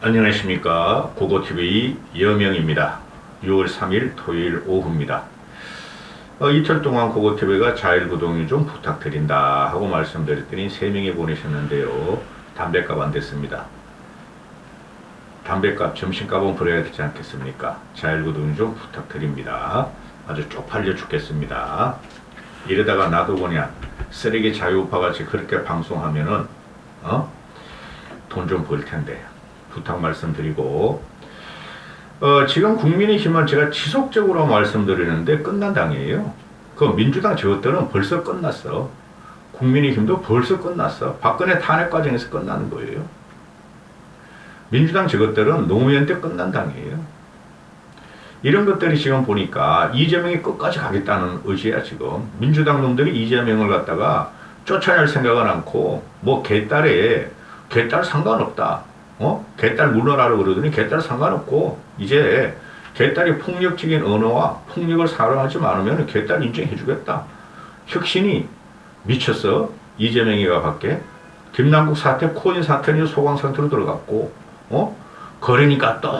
안녕하십니까. 고고TV 여명입니다. 6월 3일 토요일 오후입니다. 이틀 동안 고고TV가 자율구동이 좀 부탁드린다 하고 말씀드렸더니 3명이 보내셨는데요. 담배값 안 됐습니다. 담배값, 점심값은 벌어야 되지 않겠습니까? 자율구동이 좀 부탁드립니다. 아주 쪽팔려 죽겠습니다. 이러다가 나도 그냥 쓰레기 자유우파같이 그렇게 방송하면은 돈 좀 벌 텐데 부탁 말씀드리고, 지금 국민의힘은 제가 지속적으로 말씀드리는데 끝난 당이에요. 그 민주당 저것들은 벌써 끝났어. 국민의힘도 벌써 끝났어. 박근혜 탄핵 과정에서 끝나는 거예요. 민주당 저것들은 노무현 때 끝난 당이에요. 이런 것들이 지금 보니까 이재명이 끝까지 가겠다는 의지야. 지금 민주당 놈들이 이재명을 갖다가 쫓아낼 생각은 않고, 뭐 개딸 상관없다, 개딸 물러나라고 그러더니 개딸 상관없고, 이제 개딸이 폭력적인 언어와 폭력을 사용하지 않으면 개딸 인정해주겠다. 혁신이 미쳤어. 이재명이가 밖에 김남국 사태, 코인 사태는 소강 상태로 들어갔고, 그러니까 또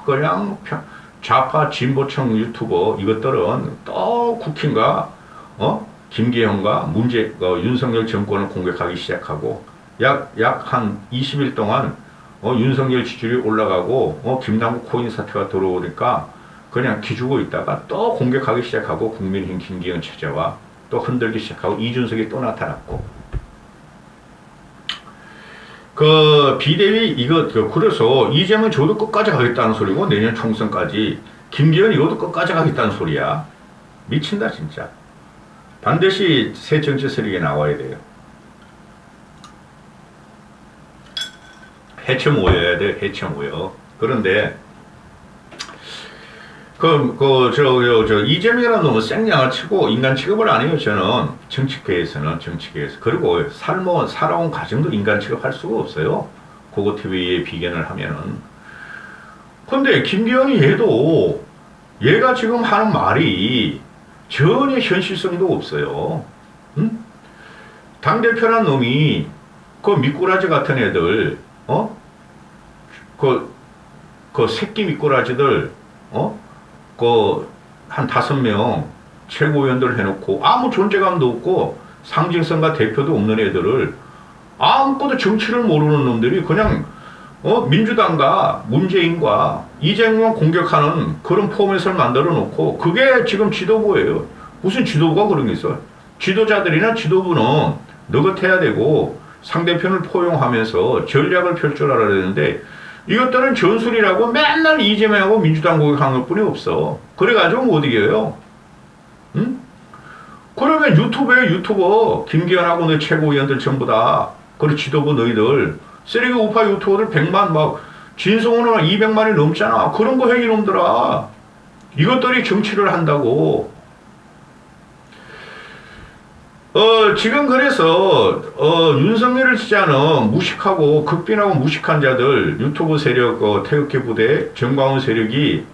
그냥 좌파 진보층 유튜버 이것들은 또 국힘과 김계현과 윤석열 정권을 공격하기 시작하고, 약 한 20일 동안 윤석열 지지율이 올라가고 김남국 코인 사태가 들어오니까 그냥 기죽어 있다가 또 공격하기 시작하고, 국민의힘 김기현 체제와 또 흔들기 시작하고, 이준석이 또 나타났고, 그 비대위 그래서 이재명 저도 끝까지 가겠다는 소리고, 내년 총선까지 김기현 이것도 끝까지 가겠다는 소리야. 미친다 진짜. 반드시 새 정치 세력이 나와야 돼요. 해체 모여야 돼. 해체 모여. 그런데 이재명이라는 놈은 생냥을 치고 인간 취급을 안 해요. 저는 정치계에서. 그리고 살아온 과정도 인간 취급할 수가 없어요. 고고TV에 비견을 하면은. 근데 김기현이 얘가 지금 하는 말이 전혀 현실성도 없어요. 응? 당대표란 놈이 그 미꾸라지 같은 애들, 그 새끼 미꾸라지들, 한 5명 최고위원들 해놓고 아무 존재감도 없고 상징성과 대표도 없는 애들을, 아무것도 정치를 모르는 놈들이 그냥 민주당과 문재인과 이재명만 공격하는 그런 포맷을 만들어 놓고, 그게 지금 지도부예요. 무슨 지도부가 그런 게 있어? 지도자들이나 지도부는 너긋해야 되고 상대편을 포용하면서 전략을 펼 줄 알아야 되는데, 이것들은 전술이라고 맨날 이재명하고 민주당 공격하는 것뿐이 없어. 그래가지고 못 이겨요. 응? 그러면 유튜버 김기현하고 너 최고위원들 전부 다, 그리고 지도부 너희들 쓰레기 우파 유튜버들 100만, 막 진성호는 200만이 넘잖아. 그런 거 해 이놈들아. 이것들이 정치를 한다고. 지금 그래서 윤석열을 지지하는 무식하고 극빈하고 무식한 자들, 유튜브 세력, 태극기 부대, 정광훈 세력이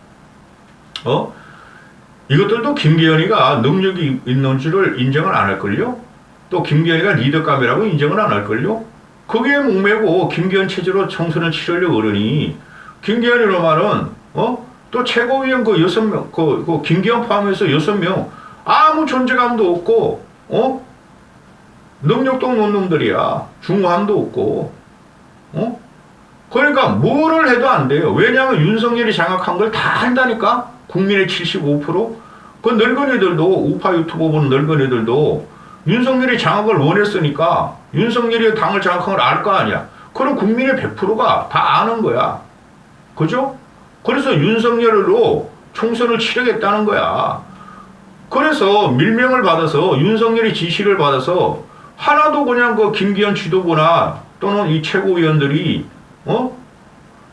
이것들도 김기현이가 능력이 있는 줄을 인정을 안 할걸요? 또 김기현이가 리더감이라고 인정을 안 할걸요? 거기에 목매고 김기현 체제로 청소년 치르려 어른이, 김기현이로 말은 또 최고위원 그 6명, 그 김기현 포함해서 6명 아무 존재감도 없고 능력도 없는 놈들이야. 중함도 없고. 그러니까 뭐를 해도 안 돼요. 왜냐하면 윤석열이 장악한 걸 다 한다니까. 국민의 75%. 그 늙은이들도, 우파 유튜버 보는 늙은이들도 윤석열이 장악을 원했으니까 윤석열이 당을 장악한 걸 알 거 아니야. 그럼 국민의 100%가 다 아는 거야. 그죠? 그래서 윤석열로 총선을 치르겠다는 거야. 그래서 밀명을 받아서, 윤석열이 지시를 받아서 하나도 그냥 그 김기현 지도부나 또는 이 최고위원들이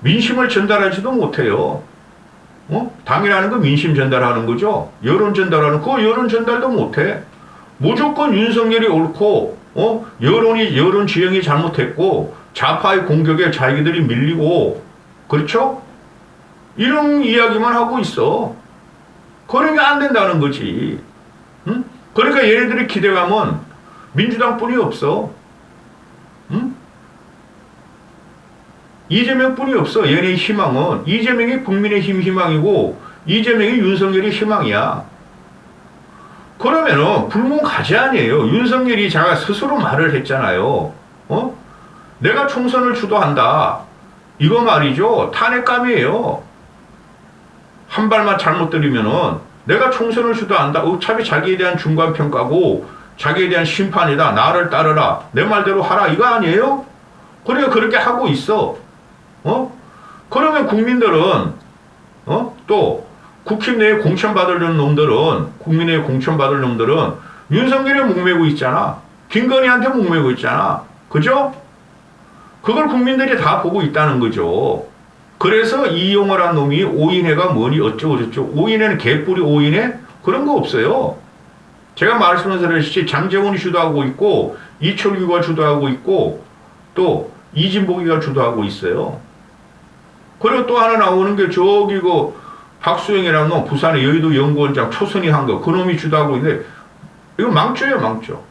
민심을 전달하지도 못해요. 당이라는 거 민심 전달하는 거죠. 여론 전달하는 거, 여론 전달도 못해. 무조건 윤석열이 옳고 여론 지형이 잘못했고 좌파의 공격에 자기들이 밀리고, 그렇죠? 이런 이야기만 하고 있어. 그러니까 안 된다는 거지. 응? 그러니까 얘네들의 기대감은 민주당뿐이 없어. 응? 이재명뿐이 없어. 얘네의 희망은 이재명이 국민의힘 희망이고 이재명이 윤석열이 희망이야. 그러면은 불문가지 아니에요. 윤석열이 자가 스스로 말을 했잖아요. 내가 총선을 주도한다. 이거 말이죠. 탄핵감이에요. 한 발만 잘못 들이면은 내가 총선을 주도한다. 어차피 자기에 대한 중간평가고 자기에 대한 심판이다. 나를 따르라. 내 말대로 하라. 이거 아니에요? 그래요. 그렇게 하고 있어. 그러면 국민들은 또 국힘 내에 공천받을 놈들은 국민의 공천받을 놈들은 윤석열에 목매고 있잖아. 김건희한테 목매고 있잖아. 그죠? 그걸 국민들이 다 보고 있다는 거죠. 그래서 이용호란 놈이 오인회가 뭐니 어쩌고 저쩌고 오인회는 개뿔이 오인회? 그런 거 없어요. 제가 말씀드렸듯이 장제원이 주도하고 있고 이철규가 주도하고 있고 또 이진복이가 주도하고 있어요. 그리고 또 하나 나오는 게 저기 그 박수영이라는 놈 부산의 여의도 연구원장 초선이 한 거 그놈이 주도하고 있는데 이거 망조예요 망조.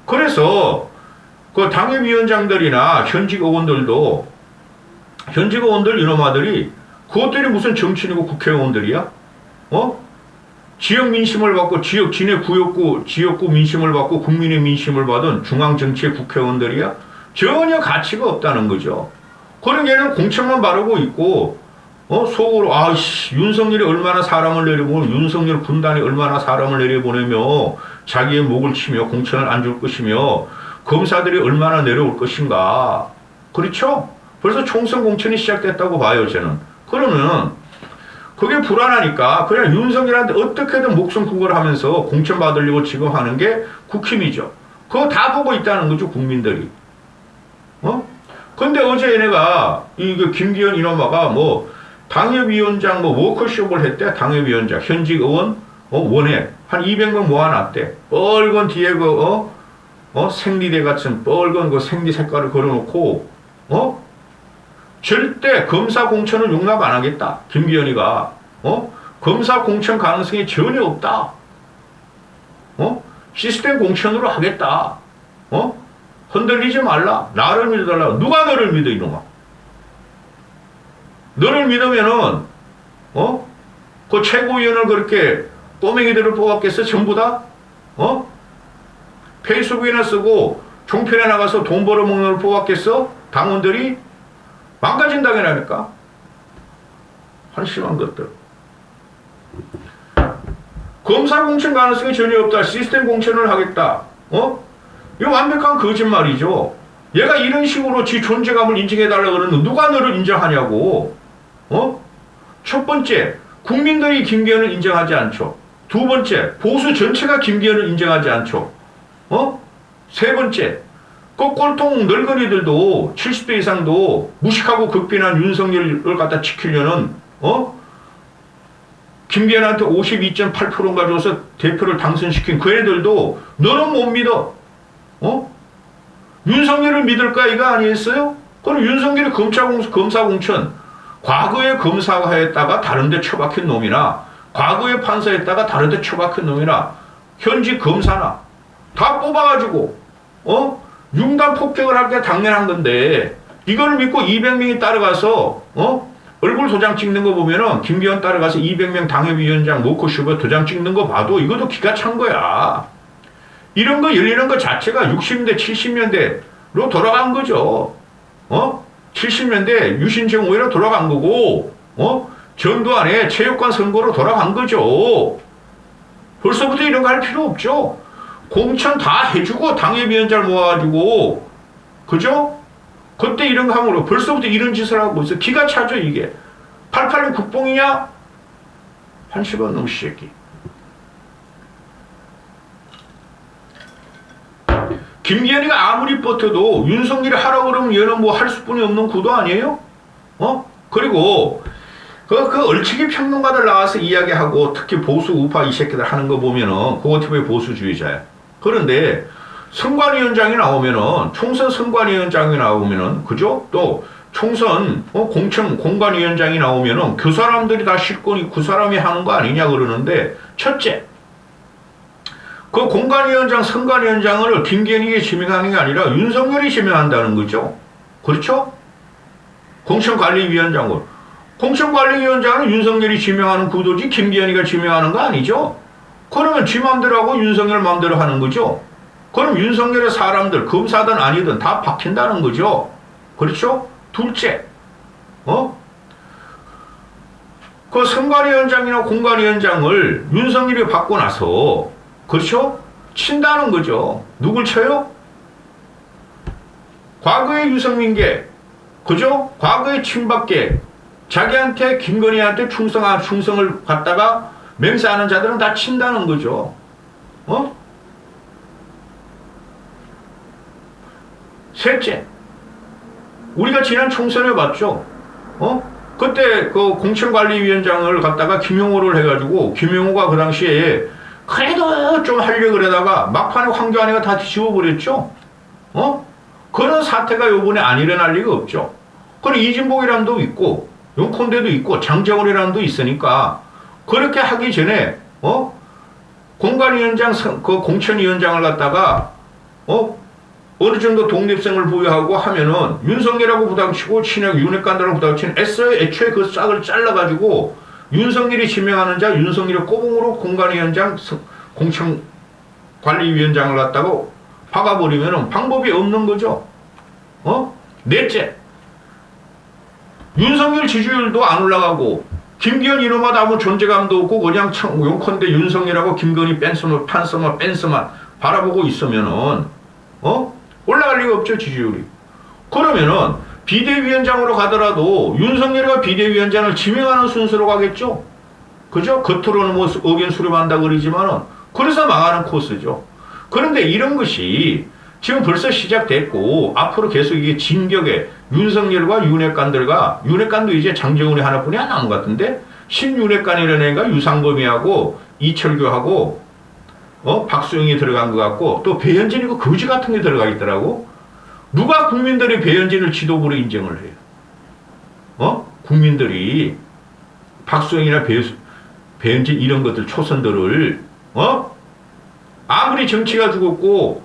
그래서 그 당협위원장들이나 현직 의원들도 현직 의원들 이놈아들이 그것들이 무슨 정치인이고 국회의원들이야? 지역 민심을 받고 지네 구역구 지역구 민심을 받고 국민의 민심을 받은 중앙정치의 국회의원들이야? 전혀 가치가 없다는 거죠. 그런 게는 공천만 바르고 있고 속으로 아이씨 윤석열이 얼마나 사람을 내려보고 윤석열 군단이 얼마나 사람을 내려보내며 자기의 목을 치며 공천을 안 줄 것이며 검사들이 얼마나 내려올 것인가. 그렇죠? 벌써 총선 공천이 시작됐다고 봐요 저는. 그러면 그게 불안하니까 그냥 윤석열한테 어떻게든 목숨 구걸 하면서 공천 받으려고 지금 하는 게 국힘이죠. 그거 다 보고 있다는 거죠 국민들이. 근데 어제 얘네가 이 김기현 이놈아가 뭐 당협위원장 뭐 워크숍을 했대. 당협위원장 현직 의원 원회 한 200명 모아놨대. 뻘건 뒤에 생리대 같은 뻘건 그 생리 색깔을 걸어놓고 절대 검사 공천을 용납 안 하겠다. 김기현이가 검사 공천 가능성이 전혀 없다. 시스템 공천으로 하겠다. 흔들리지 말라. 나를 믿어달라. 누가 너를 믿어 이놈아. 너를 믿으면은 그 최고위원을 그렇게 꼬맹이들을 뽑았겠어 전부 다? 페이스북이나 쓰고 종편에 나가서 돈 벌어먹는 걸 뽑았겠어? 당원들이? 망가진다니까. 한심한 것들. 검사 공천 가능성이 전혀 없다. 시스템 공천을 하겠다. 이거 완벽한 거짓말이죠. 얘가 이런 식으로 지 존재감을 인정해달라고 그러는데 누가 너를 인정하냐고. 첫 번째, 국민들이 김기현을 인정하지 않죠. 두 번째, 보수 전체가 김기현을 인정하지 않죠. 세 번째, 그 꼴통 늙은이들도 70대 이상도 무식하고 극빈한 윤석열을 갖다 지키려는 김기현한테 52.8%인가 줘서 대표를 당선시킨 그 애들도 너는 못 믿어. 윤석열을 믿을까 이거 아니었어요? 그럼 윤석열이 검사 공천 과거에 검사했다가 다른데 처박힌 놈이나 과거에 판사했다가 다른데 처박힌 놈이나 현직 검사나 다 뽑아가지고 융단 폭격을 할 게 당연한 건데 이걸 믿고 200명이 따라가서 얼굴 도장 찍는 거 보면은 김기현 따라가서 200명 당협위원장 워크숍에 도장 찍는 거 봐도 이것도 기가 찬 거야. 이런 거 열리는 거 자체가 60년대 70년대로 돌아간 거죠. 70년대 유신정 오히려 돌아간 거고 전두환의 체육관 선거로 돌아간 거죠. 벌써부터 이런 거 할 필요 없죠. 공천 다 해주고 당협위원장을 모아가지고 그죠? 그때 이런 거 함으로 벌써부터 이런 짓을 하고 있어. 기가 차죠 이게. 88년 국뽕이냐? 한시번 놈 새끼. 김기현이가 아무리 버텨도 윤석열이 하라고 그러면 얘는 뭐 할 수뿐이 없는 구도 아니에요? 그리고 그 얼치기 평론가들 나와서 이야기하고 특히 보수 우파 이 새끼들 하는 거 보면은 그거 팀의 보수주의자야. 그런데 선관위원장이 나오면은 총선 선관위원장이 나오면은 그죠? 또 총선 공천 공관위원장이 나오면은 그 사람들이 다 실권이 그 사람이 하는 거 아니냐 그러는데 첫째 그 공관위원장 선관위원장을 김기현이게 지명하는 게 아니라 윤석열이 지명한다는 거죠. 그렇죠? 공천관리위원장을. 공천관리위원장은 윤석열이 지명하는 구도지 김기현이가 지명하는 거 아니죠? 그러면 지 맘대로 하고 윤석열 맘대로 하는 거죠? 그럼 윤석열의 사람들, 검사든 아니든 다 박힌다는 거죠? 그렇죠? 둘째, 그 선관위원장이나 공관위원장을 윤석열이 받고 나서, 그렇죠? 친다는 거죠. 누굴 쳐요? 과거의 유승민계, 그죠? 과거의 친박계, 자기한테 김건희한테 충성을 갖다가 맹세하는 자들은 다 친다는 거죠. 셋째, 우리가 지난 총선에 봤죠. 그때 그 공천관리위원장을 갖다가 김용호를 해가지고 김용호가 그 당시에 그래도 좀 하려고 그러다가 막판에 황교안이가 다 뒤집어버렸죠. 그런 사태가 요번에 안 일어날 리가 없죠. 그리고 이진복이란도 있고 용콘대도 있고 장재원이란도 있으니까 그렇게 하기 전에 공관위원장 그 공천위원장을 갖다가 어느 정도 독립성을 부여하고 하면은 윤석열하고 부닥치고 친형 윤핵관들하고 부닥치는 애초에 그 싹을 잘라가지고 윤석열이 지명하는 자 윤석열의 꼬봉으로 공관위원장 공천관리위원장을 갖다가 박아버리면은 방법이 없는 거죠. 넷째, 윤석열 지지율도 안 올라가고 김기현 이놈마다 아무 존재감도 없고 그냥 용컨대 윤석열하고 김건희 뺀서만 바라보고 있으면은 올라갈 리가 없죠, 지지율이. 그러면은 비대위원장으로 가더라도 윤석열과 비대위원장을 지명하는 순서로 가겠죠. 그죠? 겉으로는 뭐 의견 수렴한다 그러지만은 그래서 망하는 코스죠. 그런데 이런 것이 지금 벌써 시작됐고 앞으로 계속 이게 진격에 윤석열과 윤핵관도 이제 장재훈이 하나뿐이 안 남은 것 같은데 신윤핵관이라는 애가 유상범이하고 이철규하고 박수영이 들어간 것 같고 또 배현진이고 거지 같은 게 들어가 있더라고. 누가 국민들이 배현진을 지도부로 인정을 해요? 국민들이 박수영이나 배현진 이런 것들 초선들을 아무리 정치가 죽었고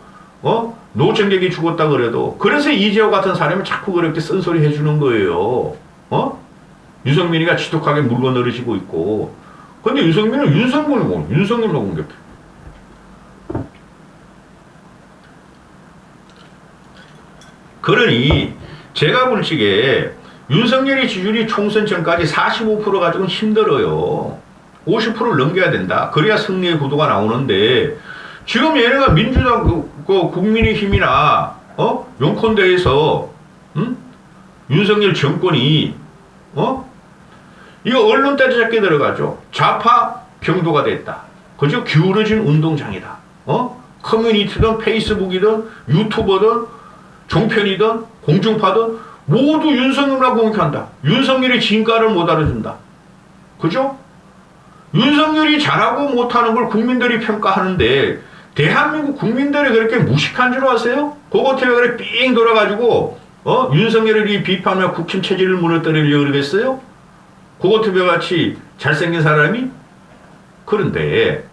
노정객이 죽었다 그래도 그래서 이재호 같은 사람이 자꾸 그렇게 쓴소리 해주는 거예요. 유승민이가 지독하게 물러늘으시고 있고 근데 유승민은 윤석열로 공격해. 그러니 제가 볼 적에 윤석열의 지지율이 총선 전까지 45% 가지고는 힘들어요. 50%를 넘겨야 된다. 그래야 승리의 구도가 나오는데 지금 얘네가 민주당 그 국민의힘이나 용콘대에서 윤석열 정권이 이거 언론 때려잡게 들어가죠. 좌파 병도가 됐다. 그죠? 기울어진 운동장이다. 커뮤니티든 페이스북이든 유튜버든 종편이든 공중파든 모두 윤석열하고 공격한다. 윤석열의 진가를 못 알아준다. 그죠? 윤석열이 잘하고 못하는 걸 국민들이 평가하는데 대한민국 국민들이 그렇게 무식한 줄 아세요? 그것 때문에 그래 삥 돌아가지고 윤석열을 비판하며 국힘 체질을 무너뜨리려고 그러겠어요? 그것 때문에 같이 잘생긴 사람이? 그런데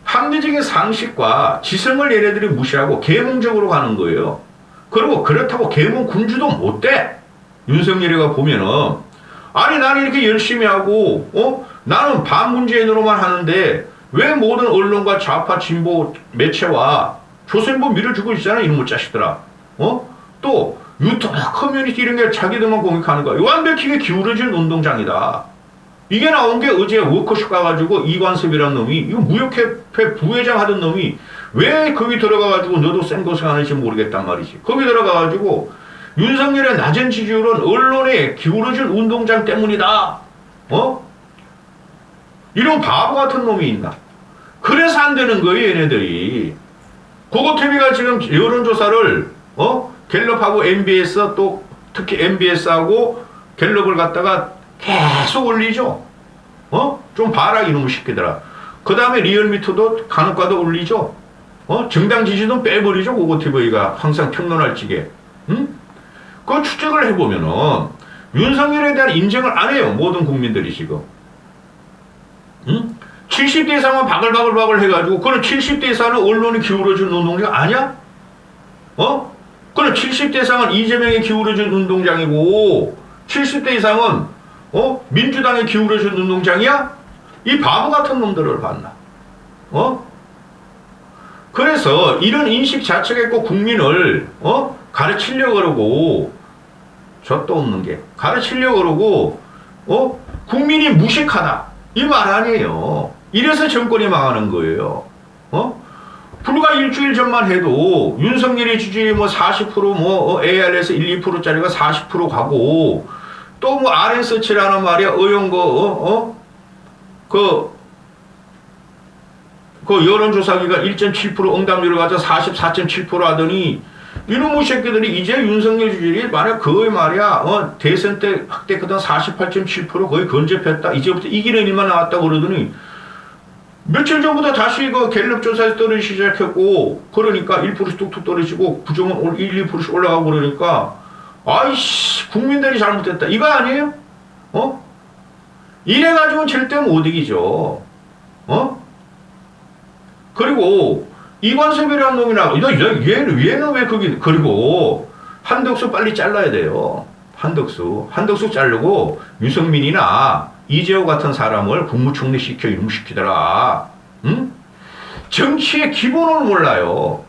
합리적인 상식과 지성을 얘네들이 무시하고 계몽적으로 가는 거예요. 그리고 그렇다고 계몽 군주도 못 돼. 윤석열이가 보면은 아니 나는 이렇게 열심히 하고 나는 반문재인으로만 하는데 왜 모든 언론과 좌파 진보 매체와 조선일보 밀어주고 있잖아 이놈의 자식들아. 또 유튜브 커뮤니티 이런 게 자기들만 공격하는 거야. 완벽하게 기울어진 운동장이다. 이게 나온 게 어제 워크숍 가가지고 이관섭이라는 놈이 이거 무역협회 부회장 하던 놈이 왜 거기 들어가가지고 너도 센 고생하는지 모르겠단 말이지. 거기 들어가가지고 윤석열의 낮은 지지율은 언론에 기울어진 운동장 때문이다. 이런 바보 같은 놈이 있나. 그래서 안 되는 거예요 얘네들이. 고고TV가 지금 여론조사를 갤럽하고 MBS 또 특히 MBS하고 갤럽을 갖다가 계속 올리죠. 좀 봐라 이놈의 새끼들아. 그 다음에 리얼미터도 간혹가다 올리죠. 정당 지지도 빼버리죠. 고고TV가 항상 평론할 적에. 그 추적을 해보면은 윤석열에 대한 인정을 안 해요. 모든 국민들이 지금. 70대 이상은 바글바글 해가지고 그런 70대 이상은 언론이 기울어준 운동장 아니야? 그럼 70대 이상은 이재명에 기울어진 운동장이고 70대 이상은 민주당에 기울어진 운동장이야? 이 바보 같은 놈들을 봤나? 그래서 이런 인식 자체가 꼭 국민을 가르치려고 그러고 젖도 없는 게 가르치려고 그러고 국민이 무식하다 이 말 아니에요. 이래서 정권이 망하는 거예요. 불과 일주일 전만 해도 윤석열이 지지율이 40% AR에서 1, 2%짜리가 40% 가고 또 RN서치라는 말이야 의원 그 여론조사기가 1.7% 응답률을 가져 44.7% 하더니 이놈의 새끼들이 이제 윤석열 지지율이 만약 거의 말이야 대선 때 확대했던 48.7% 거의 근접했다. 이제부터 이기는 일만 나왔다고 그러더니 며칠 전부터 다시 그 갤럽 조사에서 떨어지기 시작했고 그러니까 1%씩 뚝뚝 떨어지고 부정은 1, 2%씩 올라가고 그러니까 아이씨 국민들이 잘못했다 이거 아니에요? 이래가지고는 절대 못 이기죠. 그리고 이관섭이라는 놈이나 얘는 왜 거기 그리고 한덕수 빨리 잘라야 돼요. 한덕수 자르고 유승민이나 이재호 같은 사람을 국무총리 시켜 이름 시키더라. 응? 정치의 기본을 몰라요.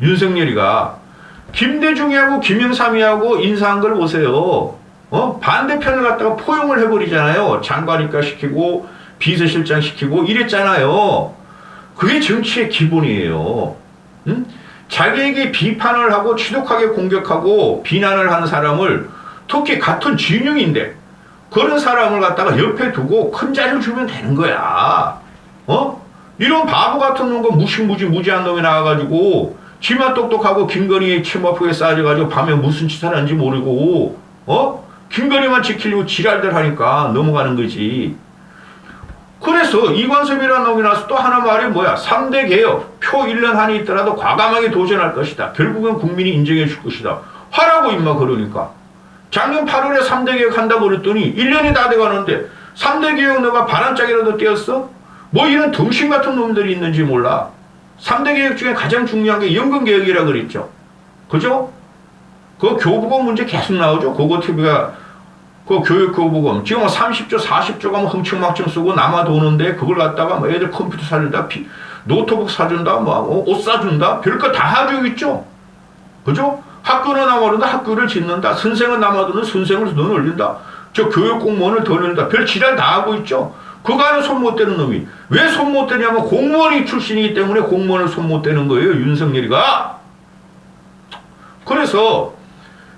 윤석열이가 김대중이하고 김영삼이하고 인사한 걸 보세요. 반대편을 갖다가 포용을 해버리잖아요. 장관이과 시키고 비서실장 시키고 이랬잖아요. 그게 정치의 기본이에요. 응? 자기에게 비판을 하고 지독하게 공격하고 비난을 하는 사람을 특히 같은 진영인데 그런 사람을 갖다가 옆에 두고 큰 자리를 주면 되는 거야. 이런 바보 같은 놈과 무지한 놈이 나와가지고 지만 똑똑하고 김건희의 치마폭에 싸져가지고 밤에 무슨 짓 하는지 모르고 김건희만 지키려고 지랄들 하니까 넘어가는 거지. 그래서 이관섭이라는 놈이 나서 또 하나 말이 뭐야? 3대 개혁, 표 1년 한이 있더라도 과감하게 도전할 것이다. 결국은 국민이 인정해 줄 것이다. 하라고 임마 그러니까. 작년 8월에 3대 개혁 한다고 그랬더니 1년이 다 돼가는데 3대 개혁 너가 바람짝이라도 떼었어? 뭐 이런 등신 같은 놈들이 있는지 몰라. 3대 개혁 중에 가장 중요한 게 연금개혁이라 그랬죠. 그죠? 그 교부금 문제 계속 나오죠. 그거 TV가 그 교육교부금 지금 30조 40조가 뭐 흥청망청 쓰고 남아 도는데 그걸 갖다가 뭐 애들 컴퓨터 사준다 노트북 사준다 옷 사준다 별거 다 하고 있죠. 그죠? 학교는 남아도는데 학교를 짓는다. 선생은 남아도는 선생을 더 늘린다. 저 교육공무원을 더 늘린다. 별 지랄 다 하고 있죠. 그거 안에 손 못 대는 놈이 왜 손 못 대냐면 공무원이 출신이기 때문에 공무원을 손 못 대는 거예요. 윤석열이가. 그래서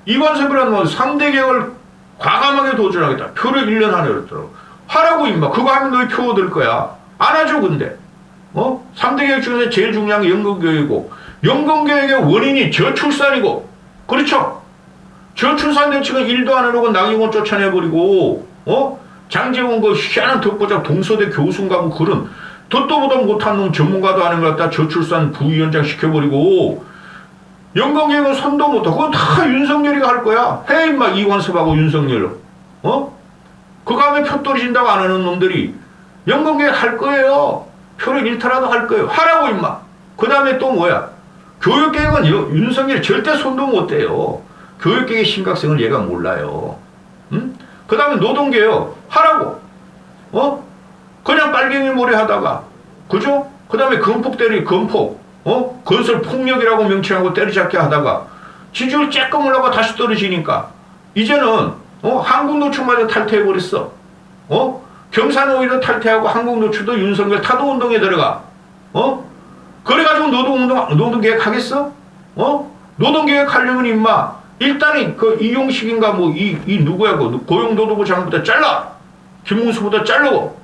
이관섭이라는 놈은 3대 개혁을 과감하게 도전하겠다. 표를 1년 안에 그랬더라고. 하라고 임마. 그거 하면 너희 표 얻을 거야. 안 하죠 근데. 3대 개혁 중에서 제일 중요한 게 연금개혁이고 연금개혁의 원인이 저출산이고 그렇죠. 저출산 대책은 1도 안 하려고 나경원 쫓아내버리고 장제원 그 희한한 덕보자 동서대 교수인가 그런 듣도 보도 못한 놈 전문가도 아닌 것 같다 저출산 부위원장 시켜버리고 연금개혁은 손도 못하고 그건 다 윤석열이가 할 거야. 해 임마 이관섭하고 윤석열로. 그거 하면 표 떨어진다고 안 하는 놈들이 연금개혁 할 거예요. 표를 잃더라도 할 거예요. 하라고 임마. 그 다음에 또 뭐야. 교육개혁은 윤석열이 절대 손도 못 대요. 교육개혁의 심각성을 얘가 몰라요. 그 다음에 노동개혁 하라고. 그냥 빨갱이 몰이 하다가 그죠? 그 다음에 건폭 건설 폭력이라고 명칭하고 때리잡기 하다가 지지율 쬐끔 올라가 다시 떨어지니까 이제는 한국노총마저 탈퇴해버렸어. 경산오일도 탈퇴하고 한국노총도 윤석열 타도운동에 들어가. 그래가지고 노동개혁 하겠어? 노동개혁 하려면 임마 일단은 그 이용식인가 이 누구야 그 고용노동부 장부터 잘라. 김문수부터 자르고.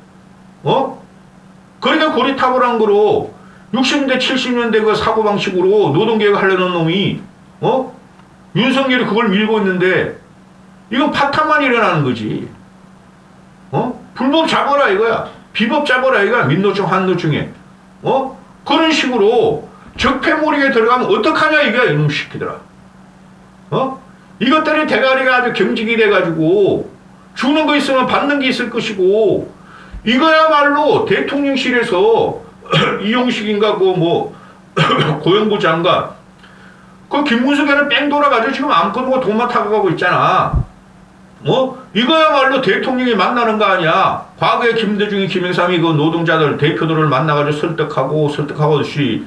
그러니까 고리타분한 거로 60년대 70년대 그 사고방식으로 노동개혁 하려는 놈이 윤석열이 그걸 밀고 있는데 이건 파탄만 일어나는 거지. 불법 잡아라 이거야. 비법 잡아라 이거야. 민노총 한노총에. 그런 식으로 적폐몰이에 들어가면 어떡하냐 이거야 이놈 새끼들아. 이것들이 대가리가 아주 경직이 돼가지고 주는 거 있으면 받는 게 있을 것이고 이거야말로 대통령실에서 이용식인가 고용부 장관 그 김문수계는 뺑 돌아가지고 지금 아무것도 돈만 타고 가고 있잖아. 이거야말로 대통령이 만나는 거 아니야. 과거에 김대중이 김영삼이 그 노동자들 대표들을 만나가지고 설득하고듯이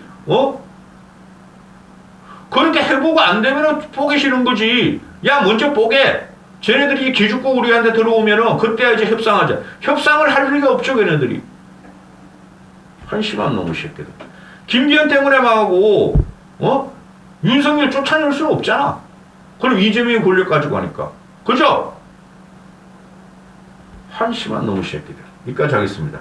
그렇게 해보고 안 되면은 뽀개 시는 거지. 야, 먼저 뽀개. 쟤네들이 기죽고 우리한테 들어오면은 그때 이제 협상하자. 협상을 할 리가 없죠, 걔네들이. 한심한 놈의 새끼들. 김기현 때문에 망하고, 윤석열 쫓아낼 수는 없잖아. 그럼 이재명이 권력 가지고 하니까. 그죠? 한심한 놈의 새끼들. 여기까지 하겠습니다.